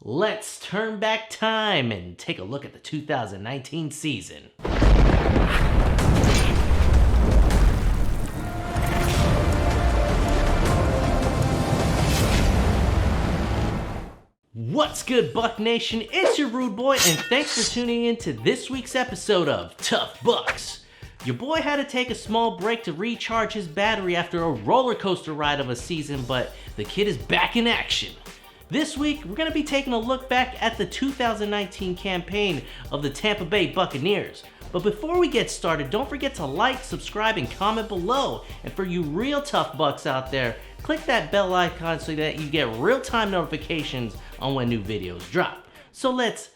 Let's turn back time and take a look at the 2019 season. What's good, Buck Nation? It's your Rude Boy, and thanks for tuning in to this week's episode of Tough Bucs. Your boy had to take a small break to recharge his battery after a roller coaster ride of a season, but the kid is back in action. This week, we're going to be taking a look back at the 2019 campaign of the Tampa Bay Buccaneers. But before we get started, don't forget to like, subscribe, and comment below. And for you real tough Bucs out there, click that bell icon so that you get real-time notifications on when new videos drop. So let's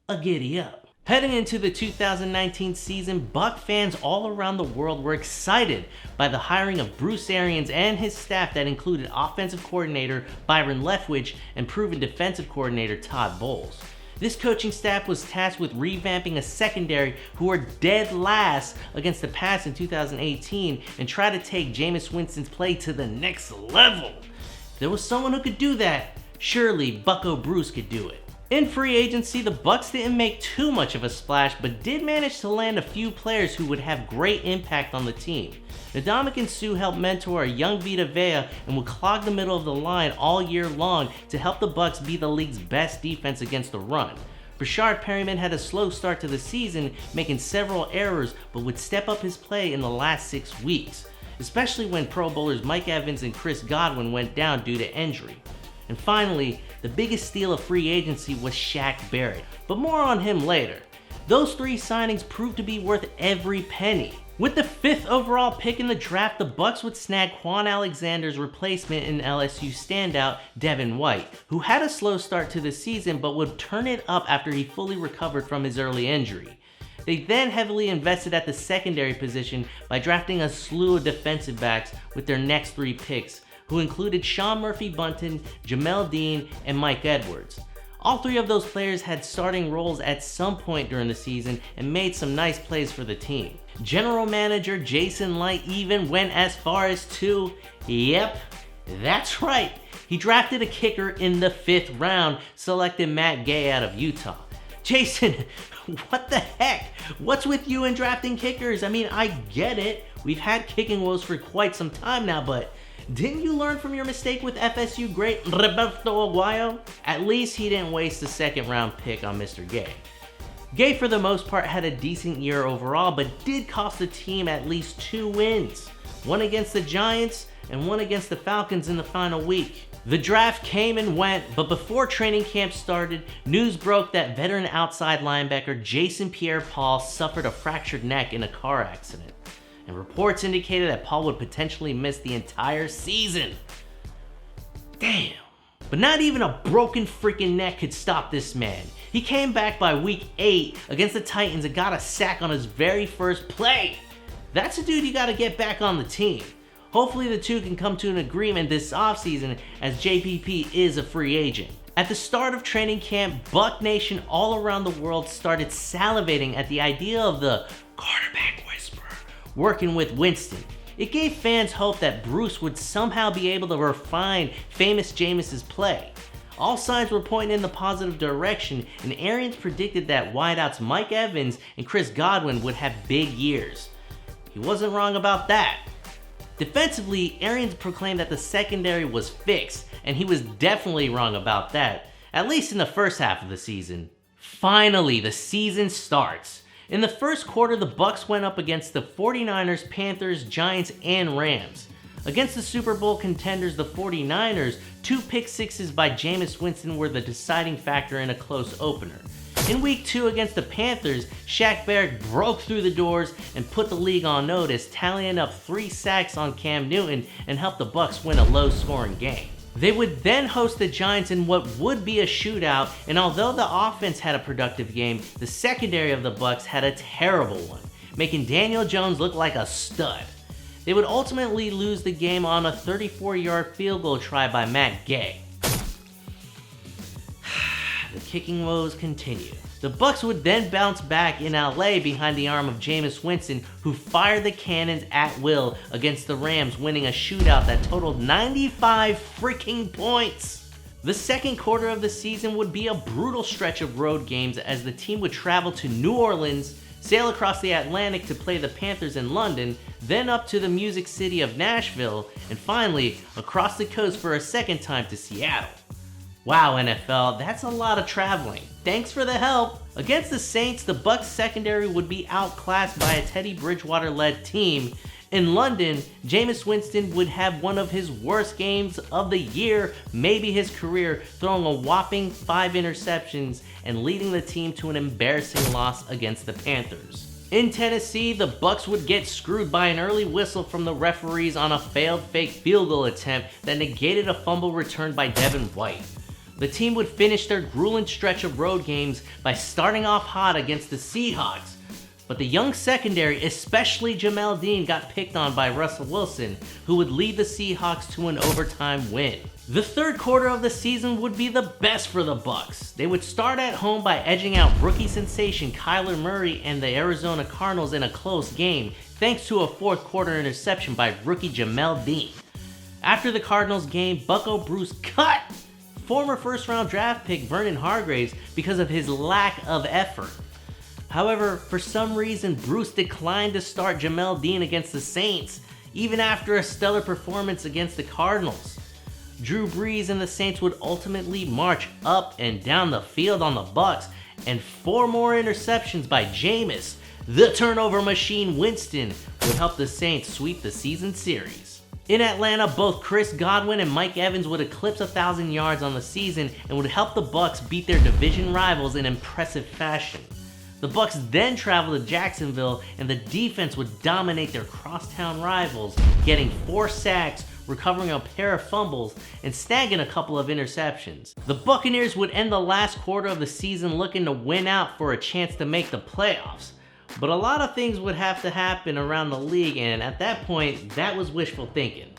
giddy up. Heading into the 2019 season, Buc fans all around the world were excited by the hiring of Bruce Arians and his staff that included offensive coordinator Byron Leftwich and proven defensive coordinator Todd Bowles. This coaching staff was tasked with revamping a secondary who were dead last against the pass in 2018 and try to take Jameis Winston's play to the next level. If there was someone who could do that, surely Bucko Bruce could do it. In free agency, the Bucs didn't make too much of a splash, but did manage to land a few players who would have great impact on the team. Ndamukong Suh helped mentor a young Vita Vea and would clog the middle of the line all year long to help the Bucs be the league's best defense against the run. Brashard Perryman had a slow start to the season, making several errors, but would step up his play in the last 6 weeks, especially when Pro Bowlers Mike Evans and Chris Godwin went down due to injury. And finally, the biggest steal of free agency was Shaq Barrett, but more on him later. Those 3 signings proved to be worth every penny. With the 5th overall pick in the draft, the Bucs would snag Quan Alexander's replacement in LSU standout Devin White, who had a slow start to the season but would turn it up after he fully recovered from his early injury. They then heavily invested at the secondary position by drafting a slew of defensive backs with their next 3 picks, who included Sean Murphy-Bunting, Jamel Dean, and Mike Edwards. All 3 of those players had starting roles at some point during the season and made some nice plays for the team. General Manager Jason Licht even went as far as to, yep, that's right, he drafted a kicker in the 5th round, selected Matt Gay out of Utah. Jason, what the heck? What's with you and drafting kickers? I mean, I get it. We've had kicking woes for quite some time now, but didn't you learn from your mistake with FSU great Roberto Aguayo? At least he didn't waste a 2nd round pick on Mr. Gay. Gay for the most part had a decent year overall, but did cost the team at least 2 wins. One against the Giants and one against the Falcons in the final week. The draft came and went, but before training camp started, news broke that veteran outside linebacker Jason PierrePaul suffered a fractured neck in a car accident. And reports indicated that Paul would potentially miss the entire season. Damn. But not even a broken freaking neck could stop this man. He came back by week 8 against the Titans and got a sack on his very first play. That's a dude you gotta get back on the team. Hopefully the two can come to an agreement this offseason, as JPP is a free agent. At the start of training camp, Buck Nation all around the world started salivating at the idea of the quarterback whisperer working with Winston. It gave fans hope that Bruce would somehow be able to refine famous Jameis's play. All signs were pointing in the positive direction, and Arians predicted that wideouts Mike Evans and Chris Godwin would have big years. He wasn't wrong about that. Defensively, Arians proclaimed that the secondary was fixed, and he was definitely wrong about that, at least in the first half of the season. Finally, the season starts. In the first quarter, the Bucs went up against the 49ers, Panthers, Giants, and Rams. Against the Super Bowl contenders, the 49ers, 2 pick sixes by Jameis Winston were the deciding factor in a close opener. In week 2 against the Panthers, Shaq Barrett broke through the doors and put the league on notice, tallying up 3 sacks on Cam Newton and helped the Bucs win a low-scoring game. They would then host the Giants in what would be a shootout, and although the offense had a productive game, the secondary of the Bucs had a terrible one, making Daniel Jones look like a stud. They would ultimately lose the game on a 34-yard field goal try by Matt Gay. The kicking woes continue. The Bucs would then bounce back in LA behind the arm of Jameis Winston, who fired the cannons at will against the Rams, winning a shootout that totaled 95 freaking points. The second quarter of the season would be a brutal stretch of road games as the team would travel to New Orleans, sail across the Atlantic to play the Panthers in London, then up to the Music City of Nashville, and finally across the coast for a second time to Seattle. Wow, NFL, that's a lot of traveling. Thanks for the help. Against the Saints, the Bucs secondary would be outclassed by a Teddy Bridgewater-led team. In London, Jameis Winston would have one of his worst games of the year, maybe his career, throwing a whopping 5 interceptions and leading the team to an embarrassing loss against the Panthers. In Tennessee, the Bucs would get screwed by an early whistle from the referees on a failed fake field goal attempt that negated a fumble returned by Devin White. The team would finish their grueling stretch of road games by starting off hot against the Seahawks, but the young secondary, especially Jamel Dean, got picked on by Russell Wilson, who would lead the Seahawks to an overtime win. The third quarter of the season would be the best for the Bucs. They would start at home by edging out rookie sensation Kyler Murray and the Arizona Cardinals in a close game, thanks to a fourth quarter interception by rookie Jamel Dean. After the Cardinals game, Bucco Bruce cut former first-round draft pick Vernon Hargreaves because of his lack of effort. However, for some reason, Bruce declined to start Jamel Dean against the Saints, even after a stellar performance against the Cardinals. Drew Brees and the Saints would ultimately march up and down the field on the Bucs, and 4 more interceptions by Jameis, the turnover machine Winston, would help the Saints sweep the season series. In Atlanta, both Chris Godwin and Mike Evans would eclipse 1,000 yards on the season and would help the Bucs beat their division rivals in impressive fashion. The Bucs then traveled to Jacksonville, and the defense would dominate their crosstown rivals, getting 4 sacks, recovering a pair of fumbles, and snagging a couple of interceptions. The Buccaneers would end the last quarter of the season looking to win out for a chance to make the playoffs. But a lot of things would have to happen around the league, and at that point, that was wishful thinking.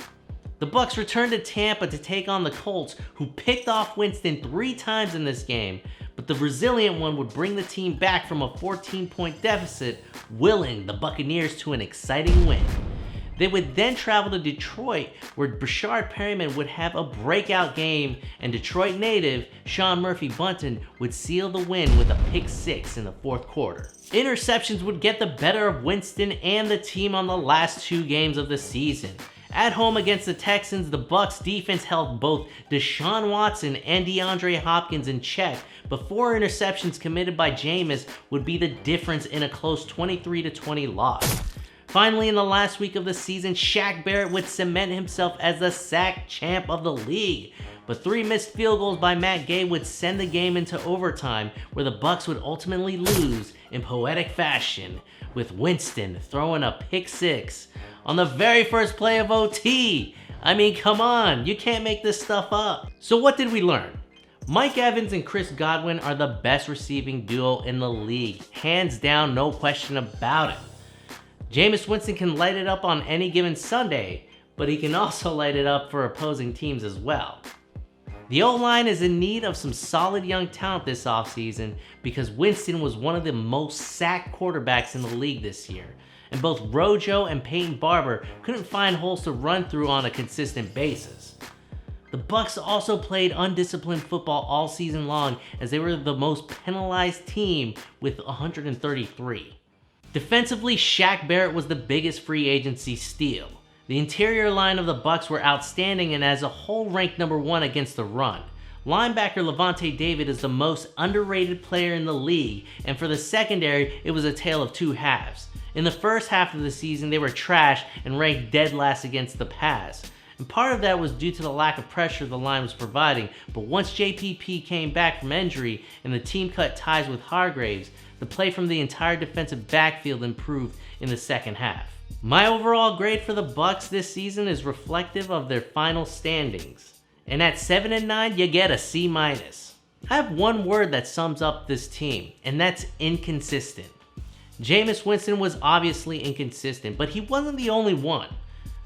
The Bucs returned to Tampa to take on the Colts, who picked off Winston 3 times in this game, but the resilient one would bring the team back from a 14-point deficit, willing the Buccaneers to an exciting win. They would then travel to Detroit, where Brashard Perryman would have a breakout game, and Detroit native Sean Murphy-Bunting would seal the win with a pick 6 in the fourth quarter. Interceptions would get the better of Winston and the team on the last 2 games of the season. At home against the Texans, the Bucs defense held both Deshaun Watson and DeAndre Hopkins in check, but 4 interceptions committed by Jameis would be the difference in a close 23-20 loss. Finally, in the last week of the season, Shaq Barrett would cement himself as the sack champ of the league, but 3 missed field goals by Matt Gay would send the game into overtime, where the Bucs would ultimately lose in poetic fashion, with Winston throwing a pick 6 on the very first play of OT. I mean, come on, you can't make this stuff up. So what did we learn? Mike Evans and Chris Godwin are the best receiving duo in the league, hands down, no question about it. Jameis Winston can light it up on any given Sunday, but he can also light it up for opposing teams as well. The O-line is in need of some solid young talent this offseason because Winston was one of the most sacked quarterbacks in the league this year, and both Rojo and Peyton Barber couldn't find holes to run through on a consistent basis. The Bucs also played undisciplined football all season long, as they were the most penalized team with 133. Defensively, Shaq Barrett was the biggest free agency steal. The interior line of the Bucs were outstanding and as a whole ranked number 1 against the run. Linebacker Levante David is the most underrated player in the league, and for the secondary, it was a tale of 2 halves. In the first half of the season, they were trash and ranked dead last against the pass. And part of that was due to the lack of pressure the line was providing, but once JPP came back from injury and the team cut ties with Hargreaves, the play from the entire defensive backfield improved in the second half. My overall grade for the Bucs this season is reflective of their final standings, and at 7-9, you get a C-. I have one word that sums up this team, and that's inconsistent. Jameis Winston was obviously inconsistent, but he wasn't the only one.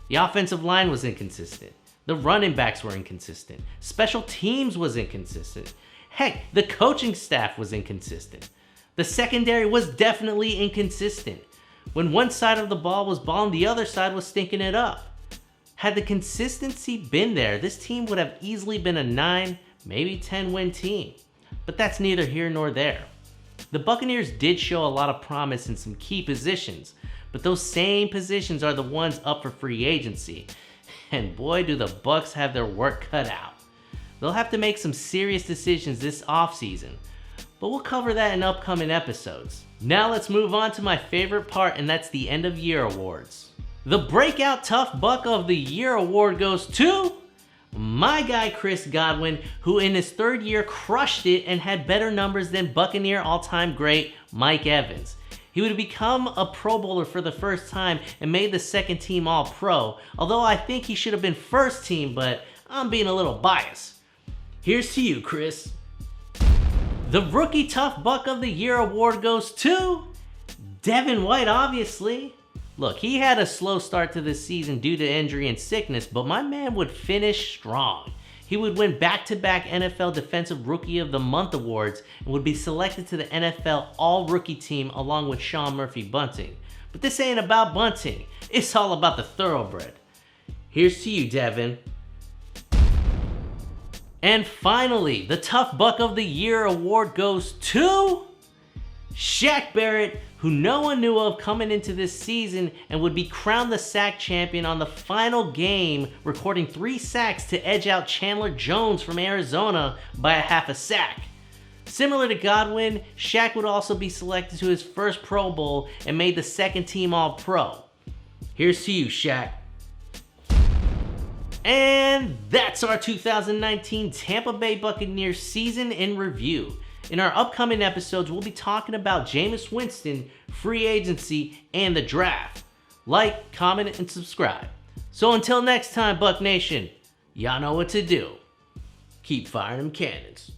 The offensive line was inconsistent. The running backs were inconsistent. Special teams was inconsistent. Heck, the coaching staff was inconsistent. The secondary was definitely inconsistent. When one side of the ball was balling, the other side was stinking it up. Had the consistency been there, this team would have easily been a 9, maybe 10-win team. But that's neither here nor there. The Buccaneers did show a lot of promise in some key positions, but those same positions are the ones up for free agency. And boy, do the Bucs have their work cut out. They'll have to make some serious decisions this offseason, but we'll cover that in upcoming episodes. Now let's move on to my favorite part, and that's the end of year awards. The Breakout Tough Buck of the Year award goes to my guy Chris Godwin, who in his third year crushed it and had better numbers than Buccaneer all-time great Mike Evans. He would become a Pro Bowler for the first time and made the second team All-Pro, although I think he should have been first team, but I'm being a little biased. Here's to you, Chris. The Rookie Tough Buck of the Year award goes to Devin White, obviously. Look, he had a slow start to this season due to injury and sickness, but my man would finish strong. He would win back-to-back NFL Defensive Rookie of the Month awards and would be selected to the NFL All-Rookie team along with Sean Murphy-Bunting. But this ain't about Bunting, it's all about the thoroughbred. Here's to you, Devin. And finally, the Tough Buck of the Year award goes to Shaq Barrett, who no one knew of coming into this season and would be crowned the sack champion on the final game, recording 3 sacks to edge out Chandler Jones from Arizona by a half a sack. Similar to Godwin, Shaq would also be selected to his first Pro Bowl and made the second team All-Pro. Here's to you, Shaq. And that's our 2019 Tampa Bay Buccaneers season in review. In our upcoming episodes, we'll be talking about Jameis Winston, free agency, and the draft. Like, comment, and subscribe. So until next time, Buck Nation, y'all know what to do. Keep firing them cannons.